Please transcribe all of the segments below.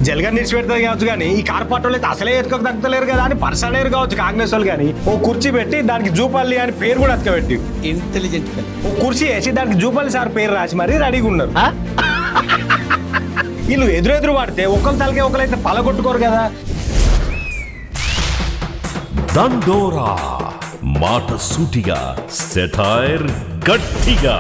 జల్గా నిడిచిపెడతారు కావచ్చు కానీ ఈ కార్పొరేట్ అయితే అసలే ఎత్తుకు తగ్గలేరు కదా అని పర్సనలేరు కావచ్చు కాంగ్రెస్ వాళ్ళు కానీ ఓ కుర్చీ పెట్టి దానికి జూపల్లి అని పేరు కూడా అతకబెట్టి ఇంటెలిజెంట్ ఓ కుర్చీ వేసి దానికి జూపల్లి సార్ పేరు రాసి మరీ రెడీగా ఉన్నారు. వీళ్ళు ఎదురెదురు వాడితే ఒకరి తలకే ఒకరైతే పలగొట్టుకోరు కదా. దండోరా మాట సూటిగా సెటైర్ గట్టిగా.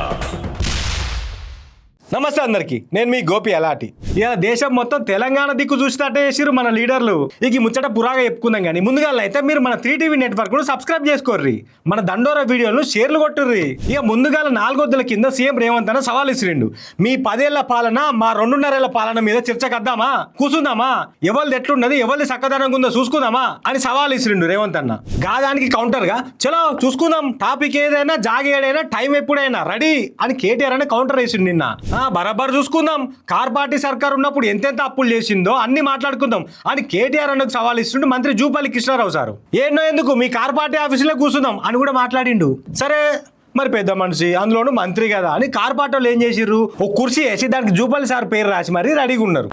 నమస్తే అందరికి, నేను మీ గోపి అలాటి. ఇలా దేశం మొత్తం తెలంగాణ దిక్కు చూసినట్టే చేసిరు మన లీడర్లు. ఇక ముచ్చట పురాగా చెప్పుకుందాం కానీ ముందుగా అయితే మీరు మన 3TV నెట్వర్క్ ను సబ్స్క్రైబ్ చేసుకోర్రి, మన దండోరా వీడియోలను షేర్లు కొట్టుర్రి. ఇక ముందుగా 4 వద్దుల కింద సీఎం రేవంత్ అన్న సవాల్ ఇసిరిండు. మీ 10 ఏళ్ల పాలన మా 2.5 ఏళ్ల పాలన మీద చర్చకద్దామా, కూసుందామా, ఎవరిది ఎట్లున్నది ఎవరిది చక్కదనంగా ఉందో చూసుకుందామా అని సవాల్ ఇసిరిండు రేవంత్ అన్న. గాదానికి కౌంటర్ గా చలో చూసుకుందాం, టాపిక్ ఏదైనా జాగేడైనా టైం ఎప్పుడైనా రెడీ అని కేటీఆర్ అనే కౌంటర్ వేసిండు నిన్న. బరాబర్ చూసుకుందాం, కార్ పార్టీ సర్కార్ ఉన్నప్పుడు ఎంతెంత అప్పులు చేసిందో అన్ని మాట్లాడుకుందాం అని కేటీఆర్ అన్నకు సవాల్ ఇస్తుండే మంత్రి జూపల్లి కృష్ణారావు సారు. ఏనో ఎందుకు మీ కార్ పార్టీ ఆఫీసులో కూర్చుందాం అని కూడా మాట్లాడిండు. సరే మరి పెద్ద మనిషి అందులోనూ మంత్రి కదా అని కార్ పార్టీ వాళ్ళు ఏం చేసిర్రు, ఒక కుర్చీ వేసి దానికి జూపల్లి సార్ పేరు రాసి మరీ రెడీగా ఉన్నారు.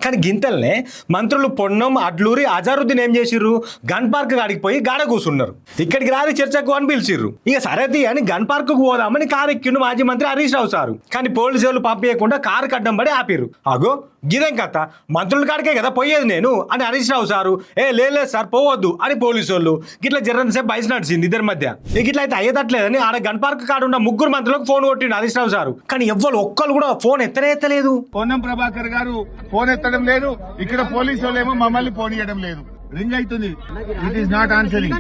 కానీ గింతల్నే మంత్రులు పొన్నం, అడ్లూరి, అజారుద్దీన్ ఏం చేసిర్రు, గన్ పార్క్ కాడికి పోయి గాడ కూర్చున్నారు. ఇక్కడికి రాని చర్చకు అని పిలిచిర్రు. ఇక సరేది అని గన్ పార్క్ పోదామని కారు ఎక్కిండు మాజీ మంత్రి హరీష్ రావు సారు. కానీ పోలీసు వాళ్ళు పంపించకుండా కారు కడ్డం పడి ఆపిర్రు. అగో గిదేం కథ, మంత్రుల కాడికే కదా పోయేది నేను అని హరీష్ రావు సారు లేదు సార్ పోవద్దు అని పోలీసు వాళ్ళు గిట్లా జరంతసేపు బయట నడిచింది ఇద్దరి మధ్య. ఇట్లా అయితే అయ్యేటట్లేదని ఆడ గన్ పార్క్ కాడున్న 3 మంత్రులకు ఫోన్ కొట్టిండు హరీష్ రావు సారు. కానీ ఎవ్వరు ఒక్కరు కూడా ఫోన్ ఎత్తలేదు. పొన్నం ప్రభాకర్ గారు ఫోన్ ఎత్తడం లేదు, ఇక్కడ పోలీసు వాళ్ళేమో మమ్మల్ని ఫోన్ ఇవ్వడం లేదు. రింగ్ అవుతుంది, ఇట్ ఈస్ నాట్ ఆన్సరింగ్.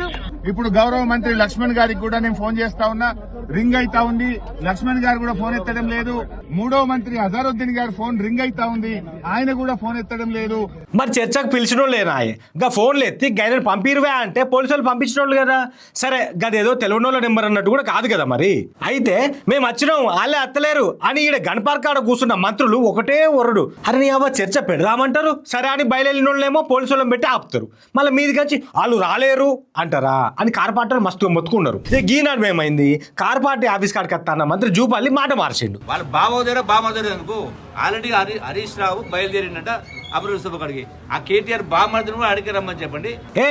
ఇప్పుడు గౌరవ మంత్రి లక్ష్మణ్ గారికి కూడా నేను ఫోన్ చేస్తా ఉన్నా, రింగ్ అయితా ఉంది. లక్ష్మణ్ గారు కూడా ఫోన్ ఎత్తడం లేదు. 3వ మంత్రి అజారుద్దీన్ గారు ఫోన్ రింగ్ అయితా ఉంది, ఆయన కూడా ఫోన్ ఎత్తడం లేదు. మరి చర్చకు పిలిచిన లేనా గా ఫోన్లు ఎత్తి గైన పంపిరువే అంటే పోలీసు వాళ్ళు పంపించిన వాళ్ళు కదా. సరే గదేదో తెలియనోళ్ళ నెంబర్ అన్నట్టు కూడా కాదు కదా. మరి అయితే మేము వచ్చినాం వాళ్ళే అత్తలేరు అని ఈడ గణపార్క్ కాడ కూర్చున్న మంత్రులు ఒకటే ఒరడు. అరే నీ అవ్వ చర్చ పెడదామంటారు, సరే అని బయలుదేరిన వాళ్ళేమో పోలీసు వాళ్ళని పెట్టి ఆపుతారు. మళ్ళీ మీదికి వచ్చి వాళ్ళు రాలేరు అంటారా అని కార్ పార్టీ మస్తు మొత్తుకున్నారు. గీనాడు మేమైంది కార్ పార్టీ ఆఫీస్ కాడికి వస్తాన్న మంత్రి జూపల్లి మాట మార్చిండు. వాళ్ళు బామోదర ఎందుకు ఆల్రెడీ హరీష్ రావు బయలుదేరిండట అమృత సభ కడిగి ఆ కేటీఆర్ బామర్దిని కూడా అడిగి రమ్మని చెప్పండి.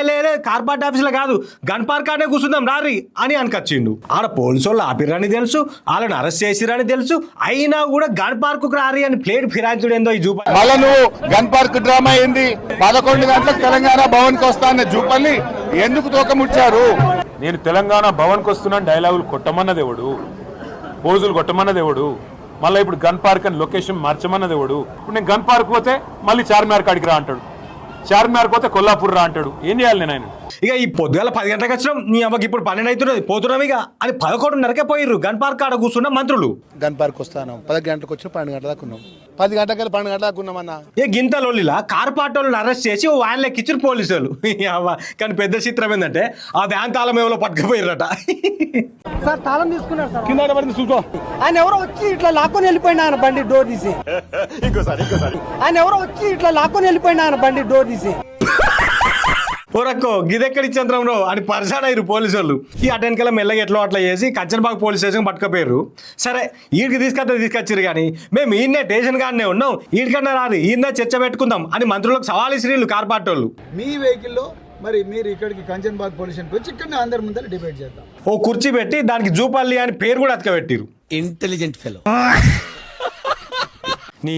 లేదు కార్ పార్టీ ఆఫీస్ లో కాదు గన్ పార్క్ ఆడే కూర్చుందాం రారి అని అనకొచ్చిండు. ఆడ పోలీసు వాళ్ళు ఆపిరని తెలుసు, వాళ్ళని అరెస్ట్ చేసిరని తెలుసు, అయినా కూడా గన్ పార్క్ రారి అని ప్లేట్ ఫిరాయించుడు ఏందో ఈ జూపల్లి. మళ్ళా నువ్వు గన్ పార్క్ డ్రామా ఏంది, 11 గంటలకు తెలంగాణ భవన్ కి వస్తా అన్న జూపల్లి ఎందుకు తోకముచ్చారు? నేను తెలంగాణ భవన్కి వస్తున్నాను డైలాగులు కొట్టమన్నది ఎవడు, పోజులు కొట్టమన్నది ఎవడు, మళ్ళీ ఇప్పుడు గన్ పార్క్ అని లొకేషన్ మార్చమన్నది ఎవడు? ఇప్పుడు నేను గన్ పార్క్ పోతే మళ్ళీ చార్మినార్ కాడికి రా అంటాడు, చార్మినార్ పోతే కొల్లాపూర్ రా అంటాడు. ఏం చేయాలి నేను ఆయన? ఇక ఈ పొద్దుగాల 10 గంటలకు వచ్చినాం, నీ అమ్మకి ఇప్పుడు 12 అవుతున్నది పోతున్నాం ఇక అని 11:30కే పోయిర్రు గన్ పార్క్ ఆడ కూర్చున్న మంత్రులు. గన్ పార్క్ వస్తాను 10 గంటలకు వచ్చి 12 గంటల దాకా ఉన్నాం, 10 గంటలకు 12 గంటల దాకా ఉన్నాం అన్న. ఏ గింత లోలిలా కార్ పార్టీ వాళ్ళని అరెస్ట్ చేసి ఓ వ్యాన్ లెక్కిచ్చారు పోలీసులు. కానీ పెద్ద చిత్రం ఏంటంటే ఆ వ్యాన్ తాళం ఎవరో పట్టుకుపోయిర్రట. సార్ తాళం తీసుకున్నారు సార్, కింద పడింది చూసుకో. ఆయన ఎవరో వచ్చి ఇట్లా లాక్కొని వెళ్ళిపోయినా ఆయన బండి డోర్ తీసి. ఆయన ఎవరో వచ్చి ఇట్లా లాక్కొని వెళ్ళిపోయినా ఆయన బండి డోర్ తీసి. ఓరక్కో గిదెక్కడి చంద్రంలో అని పరిశాన్ అయ్యారు పోలీసు వాళ్ళు. ఈ అటెన్కల మెల్లగా ఎట్లో అట్లా చేసి కంచన్బాగ్ పోలీస్ స్టేషన్ పట్టుకపోయారు. సరే ఈడికి తీసుకొచ్చారు కానీ మేము ఈయన్నే స్టేషన్ గానే ఉన్నాం, ఈడికన్నా రాదు ఈయన చర్చ పెట్టుకుందాం అని మంత్రులకు సవాల్ ఇసిరీళ్ళు కార్ పార్టీ వాళ్ళు. మీ వెహికల్లో మరి మీరు ఇక్కడికి కంచన్బాగ్ పోలీస్ స్టేషన్కి వచ్చి ఇక్కడ అందరి ముందర డిబేట్ చేద్దాం. ఓ కుర్చీ పెట్టి దానికి జూపల్లి అని పేరు కూడా అతకబెట్టిరు. Intelligent fellow. నీ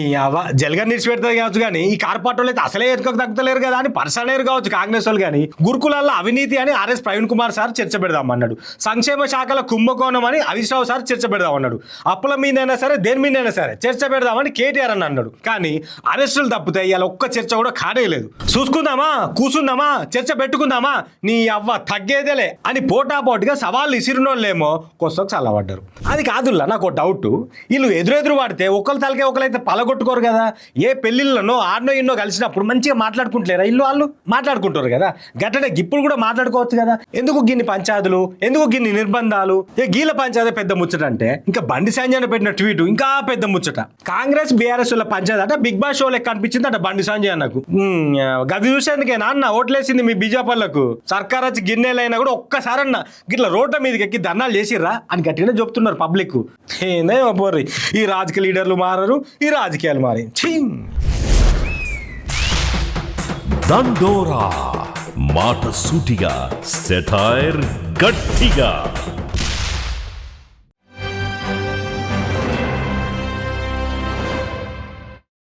జల్గా నిడిచిపెడతారు కావచ్చు కానీ ఈ కార్ పార్టీ వాళ్ళు అయితే అసలే ఎత్తుకు తగ్గలేరు కదా అని పర్సనలేరు కావచ్చు కాంగ్రెస్ వాళ్ళు కానీ. గురుకులాల్లో అవినీతి అని ఆర్ఎస్ ప్రవీణ్ కుమార్ సార్ చర్చ పెడదాం అన్నాడు. సంక్షేమ శాఖల కుంభకోణం అని హరీష్ రావు సార్ చర్చ పెడదాం అన్నాడు. అప్పుల మీదైనా సరే దేని మీదైనా సరే చర్చ పెడదామని కేటీఆర్ అని అన్నాడు. కానీ అరెస్టులు తప్పుతాయి, ఇలా ఒక్క చర్చ కూడా కాడేయలేదు. చూసుకుందామా, కూసుందామా, చర్చ పెట్టుకుందామా, నీ అవ్వ తగ్గేదేలే అని పోటాపోటీగా సవాళ్ళు ఇసిరినోళ్ళేమో కొస్తకు చల్లబడ్డారు. అది కాదుల్లా నాకు డౌట్, వీళ్ళు ఎదురెదురు వాడితే ఒకరి తలకే ఒకరైతే పలగొట్టుకోరు కదా. ఏ పెళ్లిళ్ళనో ఆడనో ఎన్నో కలిసినప్పుడు మంచిగా మాట్లాడుకుంటలేరా ఇల్లు వాళ్ళు మాట్లాడుకుంటారు కదా. గట్టనే ఇప్పుడు కూడా మాట్లాడుకోవచ్చు కదా. ఎందుకు గిన్ని పంచాయతీలు, ఎందుకు గిన్ని నిర్బంధాలు? గీల పంచాయతీ పెద్ద ముచ్చట అంటే ఇంకా బండి సంజయ్ పెట్టిన ట్వీట్ ఇంకా పెద్ద ముచ్చట. కాంగ్రెస్ బీఆర్ఎస్ వాళ్ళ పంచాయతీ అంటే బిగ్ బాస్ షో లెక్క అనిపించింది అంట బండి సంజయ్ అన్నకు. గది చూసేందుకే నాన్న ఓట్లేసింది మీ బీజేపీలకు. సర్కార్ వచ్చి గిన్నెలైనా కూడా ఒక్కసారి అన్న గిట్ల రోడ్ల మీదకి ఎక్కి ధర్నాలు చేసిర్రా అని గట్టిగానే చెప్తున్నారు పబ్లిక్. ఏందే పోర్రి, ఈ రాజకీయ లీడర్లు మారరు, ఈ రాజకీయాలు మారి దండోరా మాట సూటిగా సెటైర్ గట్టిగా